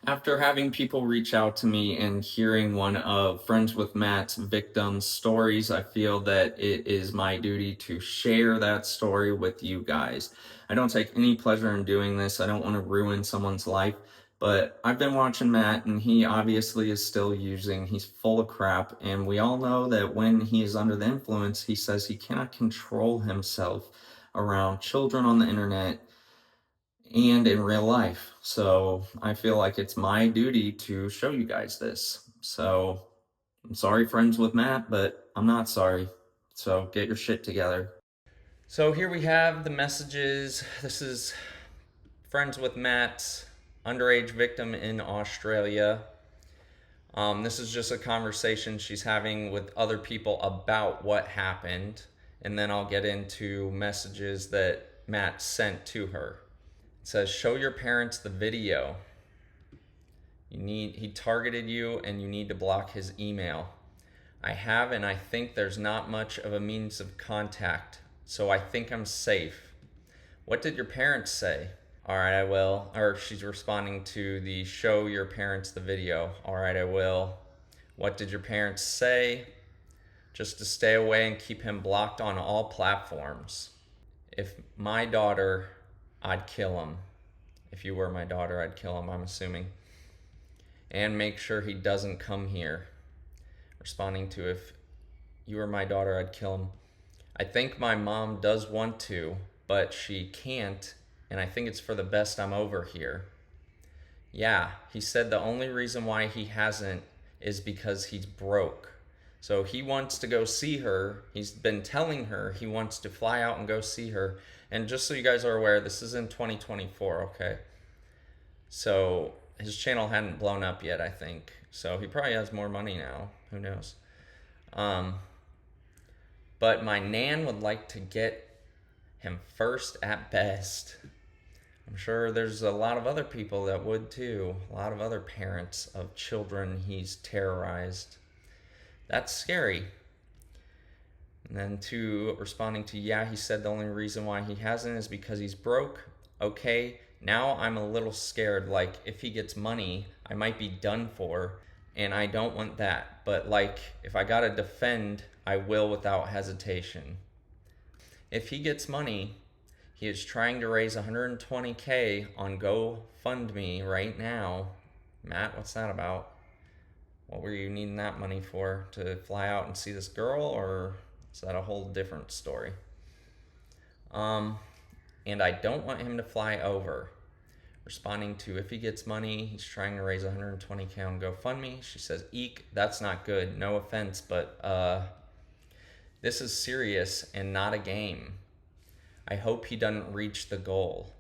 After having people reach out to me and hearing one of Friends with Matt's victims' stories, I feel that it is my duty to share that story with you guys. I don't take any pleasure in doing this. I don't want to ruin someone's life, but I've been watching Matt and he obviously is still using. He's full of crap, and we all know that when he is under the influence, he says he cannot control himself around children on the internet and in real life. So I feel like it's my duty to show you guys this. So I'm sorry, Friends with Matt, but I'm not sorry. So get your shit together. So here we have the messages. This is Friends with Matt's underage victim in Australia. This is just a conversation she's having with other people about what happened, and then I'll get into messages that Matt sent to her. It says, show your parents the video. He targeted you and you need to block his email. I have, and I think there's not much of a means of contact, so I think I'm safe. What did your parents say? All right, I will. Or she's responding to the show your parents the video. All right, I will. What did your parents say? Just to stay away and keep him blocked on all platforms. If my daughter, I'd kill him. If you were my daughter, I'd kill him, I'm assuming. And make sure he doesn't come here. Responding to, if you were my daughter, I'd kill him. I think my mom does want to, but she can't, and I think it's for the best I'm over here. Yeah, he said the only reason why he hasn't is because he's broke. So he wants to go see her. He's been telling her he wants to fly out and go see her. And just so you guys are aware, this is in 2024, okay? So his channel hadn't blown up yet, I think. So he probably has more money now. Who knows? But my nan would like to get him first at best. I'm sure there's a lot of other people that would too. A lot of other parents of children he's terrorized. That's scary. And then responding to, yeah, he said the only reason why he hasn't is because he's broke. Okay, now I'm a little scared. Like, if he gets money, I might be done for, and I don't want that. But like, if I gotta defend, I will without hesitation. If he gets money, he is trying to raise 120K on GoFundMe right now. Matt, what's that about? What were you needing that money for? To fly out and see this girl, or is that a whole different story? And I don't want him to fly over. Responding to, if he gets money, he's trying to raise 120K on GoFundMe. She says, eek, that's not good. No offense, but this is serious and not a game. I hope he doesn't reach the goal.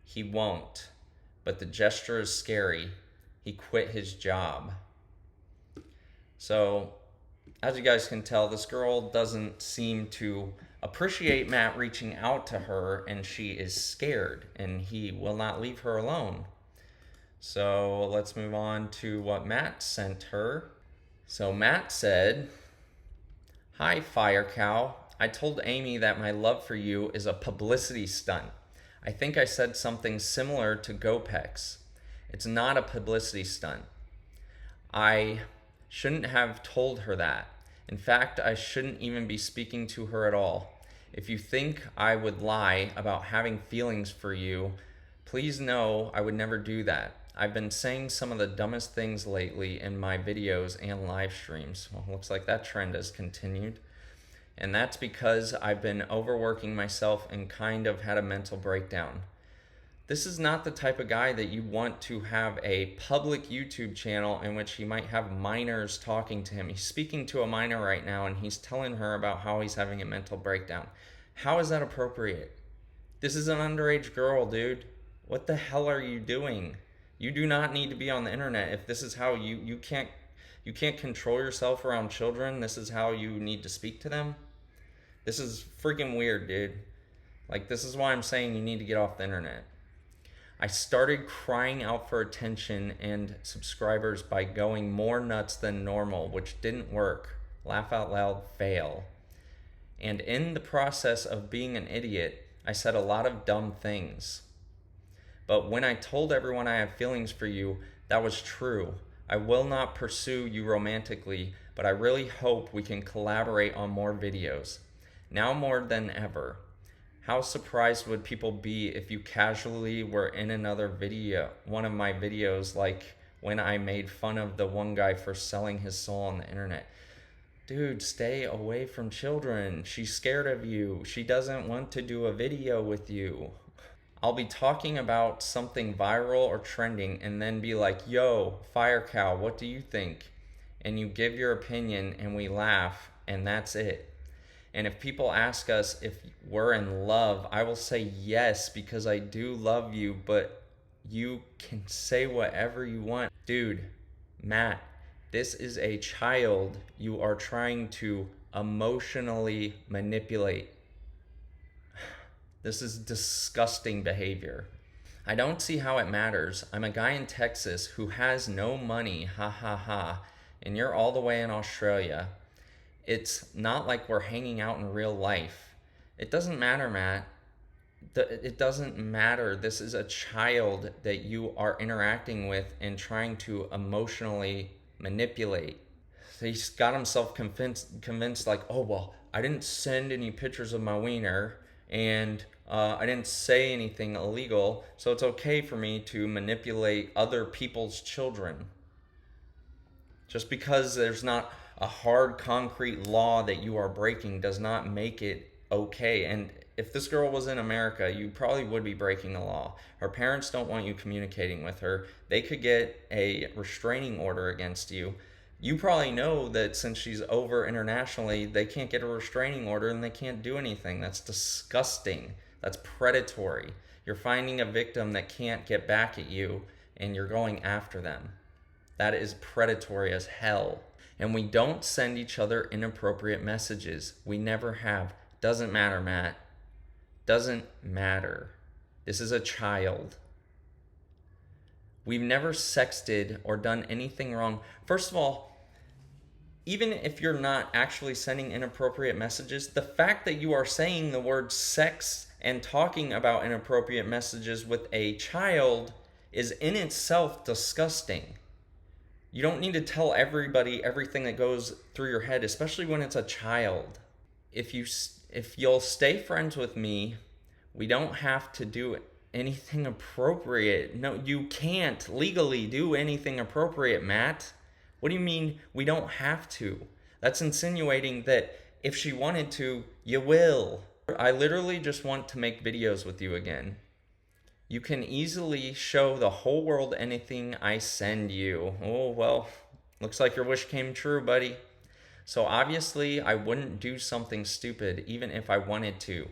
He won't, but the gesture is scary. He quit his job. So, as you guys can tell, this girl doesn't seem to appreciate Matt reaching out to her, and she is scared, and he will not leave her alone. So let's move on to what Matt sent her. So Matt said, hi, Fire Cow. I told Amy that my love for you is a publicity stunt. I think I said something similar to GoPex. It's not a publicity stunt. I shouldn't have told her that. In fact, I shouldn't even be speaking to her at all. If you think I would lie about having feelings for you, please know I would never do that. I've been saying some of the dumbest things lately in my videos and live streams. Well, looks like that trend has continued. And that's because I've been overworking myself and kind of had a mental breakdown. This is not the type of guy that you want to have a public YouTube channel in which he might have minors talking to him. He's speaking to a minor right now, and he's telling her about how he's having a mental breakdown. How is that appropriate? This is an underage girl, dude. What the hell are you doing? You do not need to be on the internet. If this is how you can't control yourself around children, this is how you need to speak to them. This is freaking weird, dude. Like, this is why I'm saying you need to get off the internet. I started crying out for attention and subscribers by going more nuts than normal, which didn't work. Laugh out loud, fail. And in the process of being an idiot, I said a lot of dumb things. But when I told everyone I have feelings for you, That was true. I will not pursue you romantically, but I really hope we can collaborate on more videos. Now more than ever. How surprised would people be if you casually were in another video, one of my videos, like when I made fun of the one guy for selling his soul on the internet? Dude, stay away from children. She's scared of you. She doesn't want to do a video with you. I'll be talking about something viral or trending and then be like, yo, Fire Cow, what do you think? And you give your opinion and we laugh, and that's it. And if people ask us if we're in love, I will say yes, because I do love you, but you can say whatever you want. Dude, Matt, this is a child you are trying to emotionally manipulate. This is disgusting behavior. I don't see how it matters. I'm a guy in Texas who has no money, ha ha ha, and you're all the way in Australia. It's not like we're hanging out in real life. It doesn't matter, Matt. It doesn't matter. This is a child that you are interacting with and trying to emotionally manipulate. He's got himself convinced like, oh, well, I didn't send any pictures of my wiener, and I didn't say anything illegal, so it's okay for me to manipulate other people's children. Just because there's not a hard concrete law that you are breaking does not make it okay. And if this girl was in America, you probably would be breaking the law. Her parents don't want you communicating with her. They could get a restraining order against you. You probably know that since she's over internationally, they can't get a restraining order and they can't do anything. That's disgusting. That's predatory. You're finding a victim that can't get back at you and you're going after them. That is predatory as hell. And we don't send each other inappropriate messages. We never have. Doesn't matter, Matt. Doesn't matter. This is a child. We've never sexted or done anything wrong. First of all, even if you're not actually sending inappropriate messages, the fact that you are saying the word sex and talking about inappropriate messages with a child is in itself disgusting. You don't need to tell everybody everything that goes through your head, especially when it's a child. If you'll stay friends with me, we don't have to do anything appropriate. No, you can't legally do anything appropriate, Matt. What do you mean we don't have to? That's insinuating that if she wanted to, you will. I literally just want to make videos with you again. You can easily show the whole world anything I send you. Oh, well, looks like your wish came true, buddy. So obviously, I wouldn't do something stupid even if I wanted to.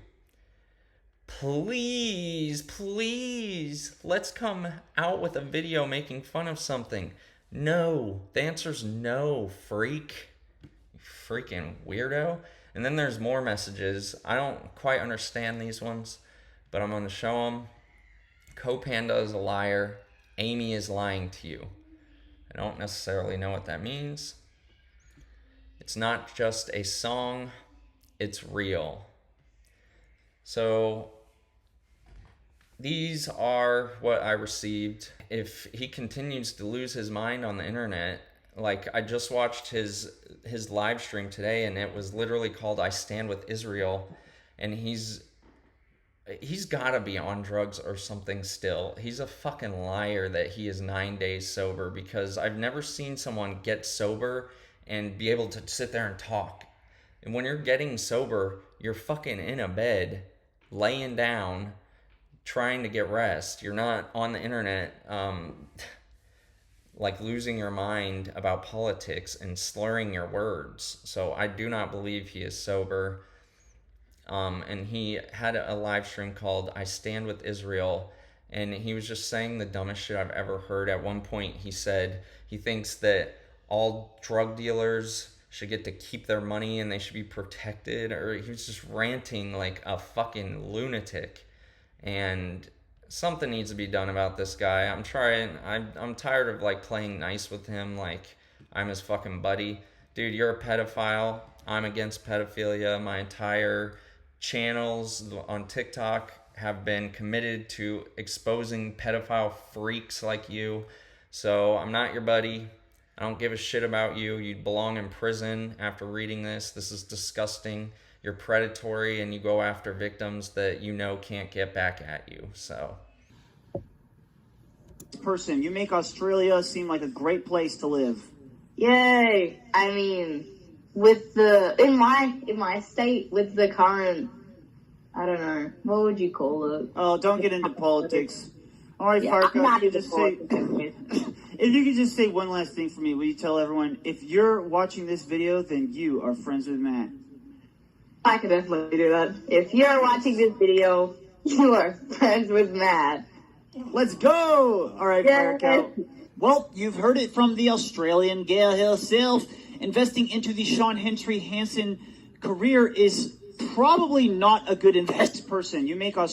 Please, please, let's come out with a video making fun of something. No. The answer's no, freak. Freaking weirdo. And then there's more messages. I don't quite understand these ones, but I'm going to show them. Copanda is a liar. Amy is lying to you. I don't necessarily know what that means. It's not just a song, it's real. So these are what I received. If he continues to lose his mind on the internet, like I just watched his live stream today, and it was literally called I Stand With Israel, and he's got to be on drugs or something still. He's a fucking liar that he is 9 days sober, because I've never seen someone get sober and be able to sit there and talk. And when you're getting sober, you're fucking in a bed, laying down, trying to get rest. You're not on the internet, like losing your mind about politics and slurring your words. So I do not believe he is sober. And he had a live stream called I Stand With Israel, and he was just saying the dumbest shit I've ever heard. At one point he said he thinks that all drug dealers should get to keep their money and they should be protected, or he was just ranting like a fucking lunatic. And something needs to be done about this guy. I'm tired of like playing nice with him like I'm his fucking buddy. Dude, you're a pedophile. I'm against pedophilia. My entire channels on TikTok have been committed to exposing pedophile freaks like you. So I'm not your buddy. I don't give a shit about you. You belong in prison after reading this. This is disgusting. You're predatory and you go after victims that you know can't get back at you. So person, you make Australia seem like a great place to live. Yay! I mean, with the in my state with the current, I don't know, what would you call it? Oh, don't get into politics. All right, Yeah, Farka, I'm not if you into just say, politics. if you could just say one last thing for me, will you tell everyone, if you're watching this video, then you are friends with Matt. I can definitely do that. If you're watching this video, you are friends with Matt. Let's go! All right, Yeah. Farka. Well, you've heard it from the Australian gal herself. Investing into the Sean Henry Hansen career is probably not a good invest person. You make Australia